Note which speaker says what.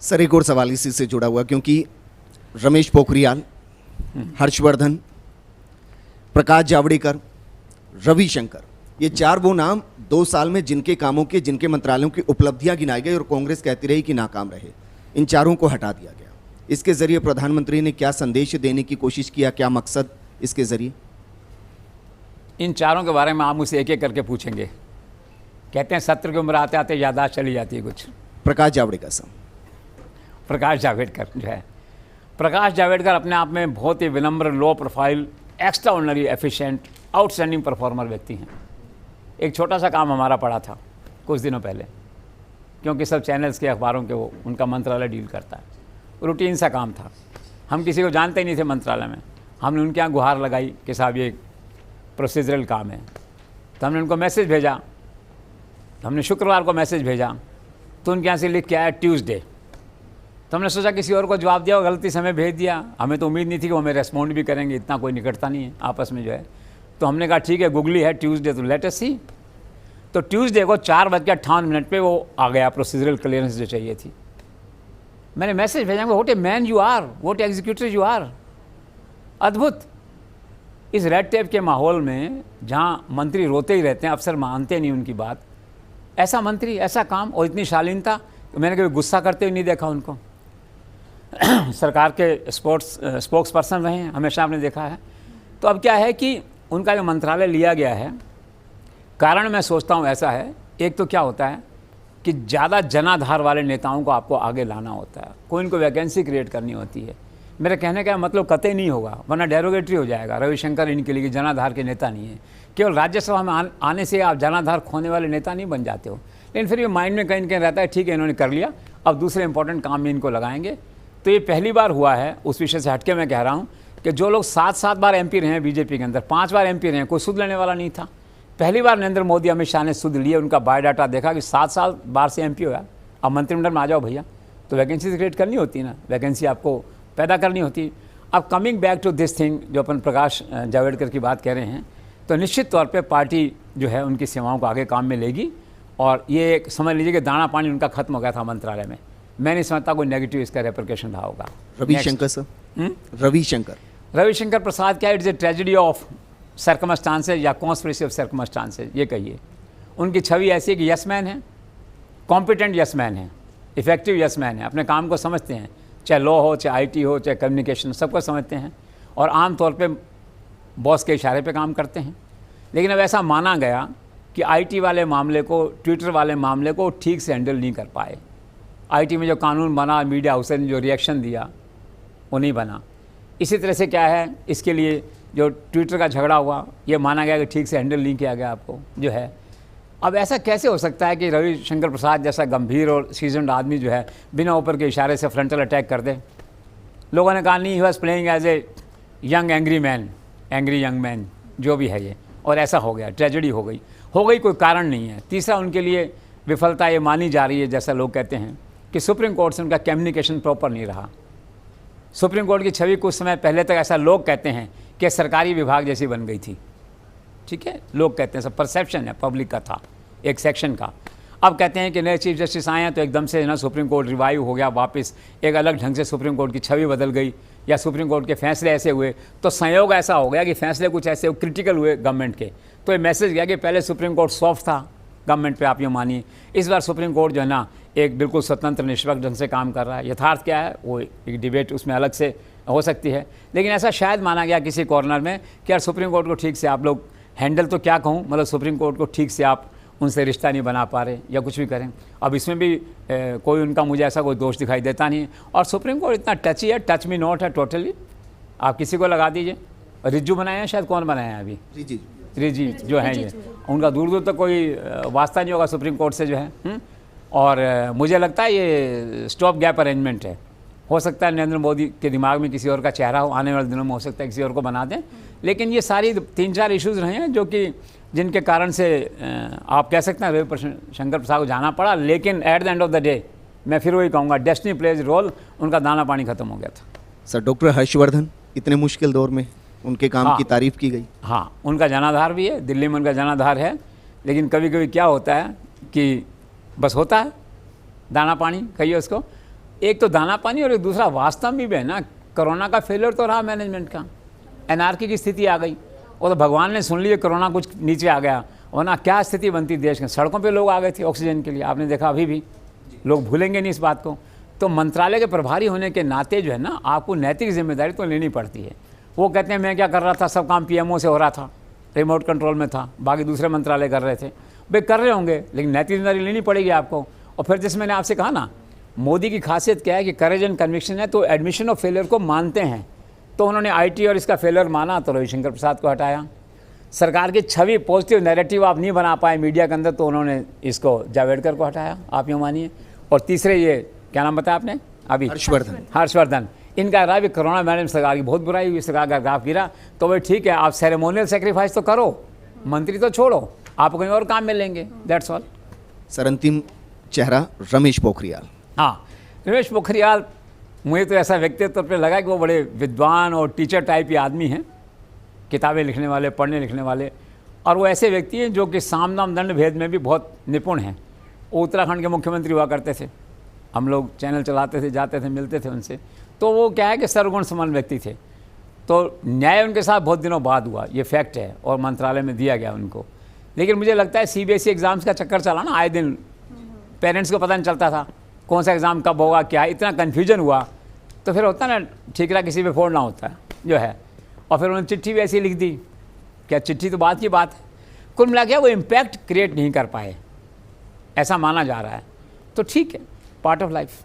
Speaker 1: Sir एक और सवाल इसी से जुड़ा हुआ, क्योंकि रमेश पोखरियाल, हर्षवर्धन, प्रकाश जावड़ेकर, रविशंकर, ये चार वो नाम 2 साल में जिनके कामों के, जिनके मंत्रालयों की उपलब्धियां गिनाई गई और कांग्रेस कहती रही कि नाकाम रहे, इन चारों को हटा दिया गया। इसके जरिए प्रधानमंत्री ने क्या संदेश देने की कोशिश किया, क्या मकसद इसके जरिए?
Speaker 2: इन चारों के बारे में आप मुझसे एक एक करके पूछेंगे। कहते हैं सत्र की उम्र आते आते याददाश्त चली जाती है कुछ।
Speaker 1: प्रकाश जावड़ेकर साहब।
Speaker 2: प्रकाश जावड़ेकर जो है, प्रकाश जावड़ेकर अपने आप में बहुत ही विनम्र, low profile, extra ordinary efficient, outstanding performer व्यक्ति हैं। एक छोटा सा काम हमारा पड़ा था कुछ दिनों पहले, क्योंकि सब चैनल्स के, अखबारों के वो उनका मंत्रालय डील करता है, रूटीन सा काम था। हम किसी को जानते ही नहीं थे मंत्रालय में। हमने उनके यहाँ गुहार लगाई कि साहब ये प्रोसीजरल काम है, तो हमने उनको मैसेज भेजा। तो हमने शुक्रवार को मैसेज भेजा, तो उनके यहाँ से लिख के आया ट्यूसडे। तो हमने सोचा किसी और को जवाब दिया और गलती समय भेज दिया। हमें तो उम्मीद नहीं थी कि वो हमें रेस्पॉन्ड भी करेंगे, इतना कोई निकटता नहीं है आपस में जो है। तो हमने कहा ठीक है, गूगली है ट्यूसडे, तो लेट अस सी। तो ट्यूसडे को 4:58 पे वो आ गया, प्रोसीजरल क्लियरेंस जो चाहिए थी। मैंने मैसेज भेजा, what a man you are, what executive you are. अद्भुत। इस रेड टेप के माहौल में जहाँ मंत्री रोते ही रहते हैं, अफसर मानते नहीं उनकी बात, ऐसा मंत्री, ऐसा काम और इतनी शालीनता, तो मैंने कभी गुस्सा करते हुए नहीं देखा उनको। सरकार के स्पोक्स पर्सन रहे हैं, हमेशा आपने देखा है। तो अब क्या है कि उनका जो मंत्रालय लिया गया है, कारण मैं सोचता हूँ ऐसा है, एक तो क्या होता है कि ज़्यादा जनाधार वाले नेताओं को आपको आगे लाना होता है, कोई इनको वैकेंसी क्रिएट करनी होती है। मेरे कहने का मतलब कतई नहीं होगा, वरना डेरोगेटरी हो जाएगा। रविशंकर इनके लिए जनाधार के नेता नहीं है। केवल राज्यसभा में आने से आप जनाधार खोने वाले नेता नहीं बन जाते हो, लेकिन फिर ये माइंड में कहीं न कहीं रहता है, ठीक है इन्होंने कर लिया, अब दूसरे इंपॉर्टेंट काम में इनको लगाएंगे। तो ये पहली बार हुआ है, उस विषय से हटके मैं कह रहा हूँ कि जो लोग 7 बार MP रहे हैं बीजेपी के अंदर, 5 बार MP रहे हैं, कोई सुध लेने वाला नहीं था। पहली बार नरेंद्र मोदी, अमित शाह ने सुध लिए, उनका बायोडाटा देखा कि 7 बार से MP हुआ, अब मंत्रिमंडल में आ जाओ भैया। तो वैकेंसी क्रिएट करनी होती है ना, वैकेंसी आपको पैदा करनी होती। अब coming back to this thing, जो अपन प्रकाश जावड़ेकर की बात कह रहे हैं, तो निश्चित तौर पे पार्टी जो है उनकी सेवाओं को आगे काम में लेगी। और ये एक समझ लीजिए कि दाना पानी उनका खत्म हो गया था मंत्रालय में। मैं नहीं समझता कोई नेगेटिव इसका रेपरकेशन रहा होगा।
Speaker 1: रविशंकर सर, रविशंकर
Speaker 2: प्रसाद क्या, it's a tragedy of circumstances या कॉन्स्पिरेसी ऑफ सर्कमस्टांसेज, ये कहिए। उनकी छवि ऐसी है कि यस मैन है, कॉम्पिटेंट यस मैन है, इफेक्टिव यस मैन है, अपने काम को समझते हैं, चाहे लॉ हो, चाहे IT हो, चाहे कम्युनिकेशन, सबको समझते हैं और आमतौर पे बॉस के इशारे पे काम करते हैं। लेकिन अब ऐसा माना गया कि IT वाले मामले को, ट्विटर वाले मामले को ठीक से हैंडल नहीं कर पाए। IT में जो कानून बना, मीडिया हाउस ने जो रिएक्शन दिया, वो नहीं बना। इसी तरह से क्या है, इसके लिए जो ट्विटर का झगड़ा हुआ, ये माना गया कि ठीक से हैंडल नहीं किया गया आपको जो है। अब ऐसा कैसे हो सकता है कि रविशंकर प्रसाद जैसा गंभीर और सीजन्ड आदमी जो है बिना ऊपर के इशारे से फ्रंटल अटैक कर दे? लोगों ने कहा नहीं, he was playing as a young angry man, angry young man, जो भी है ये, और ऐसा हो गया, ट्रेजेडी हो गई, कोई कारण नहीं है। तीसरा, उनके लिए विफलता ये मानी जा रही है, जैसा लोग कहते हैं, कि सुप्रीम कोर्ट से उनका कम्युनिकेशन प्रॉपर नहीं रहा। सुप्रीम कोर्ट की छवि कुछ समय पहले तक, ऐसा लोग कहते हैं, कि सरकारी विभाग जैसी बन गई थी। ठीक है, लोग कहते हैं, सब परसेप्शन है पब्लिक का था, एक सेक्शन का। अब कहते हैं कि नए चीफ जस्टिस आए हैं तो एकदम से ना सुप्रीम कोर्ट रिवाइव हो गया, वापस एक अलग ढंग से सुप्रीम कोर्ट की छवि बदल गई, या सुप्रीम कोर्ट के फैसले ऐसे हुए, तो संयोग ऐसा हो गया कि फैसले कुछ ऐसे क्रिटिकल हुए गवर्नमेंट के। तो ये मैसेज गया कि पहले सुप्रीम कोर्ट सॉफ्ट था गवर्नमेंट पे, आप ये मानिए, इस बार सुप्रीम कोर्ट जो है ना एक बिल्कुल स्वतंत्र निष्पक्ष ढंग से काम कर रहा है। यथार्थ क्या है वो एक डिबेट उसमें अलग से हो सकती है, लेकिन ऐसा शायद माना गया किसी कॉर्नर में कि यार सुप्रीम कोर्ट को ठीक से आप लोग हैंडल, तो क्या कहूँ, मतलब सुप्रीम कोर्ट को ठीक से आप उनसे रिश्ता नहीं बना पा रहे या कुछ भी करें। अब इसमें भी कोई उनका मुझे ऐसा कोई दोष दिखाई देता नहीं है। और सुप्रीम कोर्ट इतना टची है, टच मी नॉट है टोटली, आप किसी को लगा दीजिए। रिज्जू बनाए हैं, शायद कौन बनाए हैं अभी, रिजी जो हैं ये, उनका दूर दूर तक कोई वास्ता नहीं होगा सुप्रीम कोर्ट से जो है। और मुझे लगता है ये स्टॉप गैप अरेंजमेंट है। हो सकता है नरेंद्र मोदी के दिमाग में किसी और का चेहरा हो, आने वाले दिनों में हो सकता है किसी और को बना दें, लेकिन ये सारी 3-4 इश्यूज़ रहे हैं जो कि जिनके कारण से आप कह सकते हैं रविशंकर प्रसाद को जाना पड़ा। लेकिन at the end of the day मैं फिर वही कहूँगा, डेस्टिनी प्लेज रोल, उनका दाना पानी खत्म हो गया था।
Speaker 1: सर, डॉक्टर हर्षवर्धन, इतने मुश्किल दौर में उनके काम की तारीफ की गई।
Speaker 2: हाँ, उनका जनाधार भी है, दिल्ली में उनका जनाधार है, लेकिन कभी कभी क्या होता है कि बस होता है दाना पानी, कहिए उसको। एक तो दाना पानी और एक दूसरा वास्तव में भी है ना, कोरोना का फेलियर तो रहा मैनेजमेंट का, एनआरकी की स्थिति आ गई। और तो भगवान ने सुन लिया, कोरोना कुछ नीचे आ गया, वरना क्या स्थिति बनती देश के। सड़कों पे लोग आ गए थे ऑक्सीजन के लिए, आपने देखा अभी भी, लोग भूलेंगे नहीं इस बात को। तो मंत्रालय के प्रभारी होने के नाते जो है ना, आपको नैतिक जिम्मेदारी तो लेनी पड़ती है। वो कहते हैं मैं क्या कर रहा था, सब काम पीएमओ से हो रहा था, रिमोट कंट्रोल में था, बाकी दूसरे मंत्रालय कर रहे थे। भाई कर रहे होंगे, लेकिन नैतिक जिम्मेदारी लेनी पड़ेगी आपको। और फिर जैसे मैंने आपसे कहा ना, मोदी की खासियत क्या है कि करेज एंड कन्विक्शन है, तो एडमिशन ऑफ फेलियर को मानते हैं। तो उन्होंने आईटी और इसका फेलियर माना, तो रविशंकर प्रसाद को हटाया। सरकार की छवि पॉजिटिव नैरेटिव आप नहीं बना पाए मीडिया के अंदर, तो उन्होंने इसको जावड़ेकर को हटाया, आप यूँ मानिए। और तीसरे ये क्या नाम बताया आपने अभी, हर्षवर्धन। इनका रहा भी कोरोना मैनेजमेंट सरकार की बहुत बुराई हुई, सरकार का ग्राफ गिरा। तो भाई ठीक है, आप सेरेमोनियल सेक्रीफाइस तो करो, मंत्री तो छोड़ो, आपको कहीं और काम मिलेंगे, दैट्स ऑल।
Speaker 1: सर अंतिम चेहरा रमेश पोखरियाल।
Speaker 2: हाँ, रमेश पोखरियाल मुझे तो ऐसा व्यक्तित्व पर लगा कि वो बड़े विद्वान और टीचर टाइप के आदमी हैं, किताबें लिखने वाले, पढ़ने लिखने वाले। और वो ऐसे व्यक्ति हैं जो कि साम दाम दंड भेद में भी बहुत निपुण हैं। वो उत्तराखंड के मुख्यमंत्री हुआ करते थे, हम लोग चैनल चलाते थे, जाते थे, मिलते थे उनसे। तो वो क्या है कि सर्वगुण समान व्यक्ति थे। तो न्याय उनके साथ बहुत दिनों बाद हुआ, ये फैक्ट है, और मंत्रालय में दिया गया उनको। लेकिन मुझे लगता है सीबीएसई एग्ज़ाम्स का चक्कर चला ना, आए दिन पेरेंट्स को पता नहीं चलता था कौन सा एग्ज़ाम कब होगा, क्या, इतना कन्फ्यूजन हुआ। तो फिर होता ना, ठीकरा किसी पे फोड़ना होता है जो है। और फिर उन्होंने चिट्ठी भी ऐसी लिख दी, क्या चिट्ठी तो बात की बात है, कुल मिला के वो इम्पैक्ट क्रिएट नहीं कर पाए, ऐसा माना जा रहा है। तो ठीक है, पार्ट ऑफ लाइफ।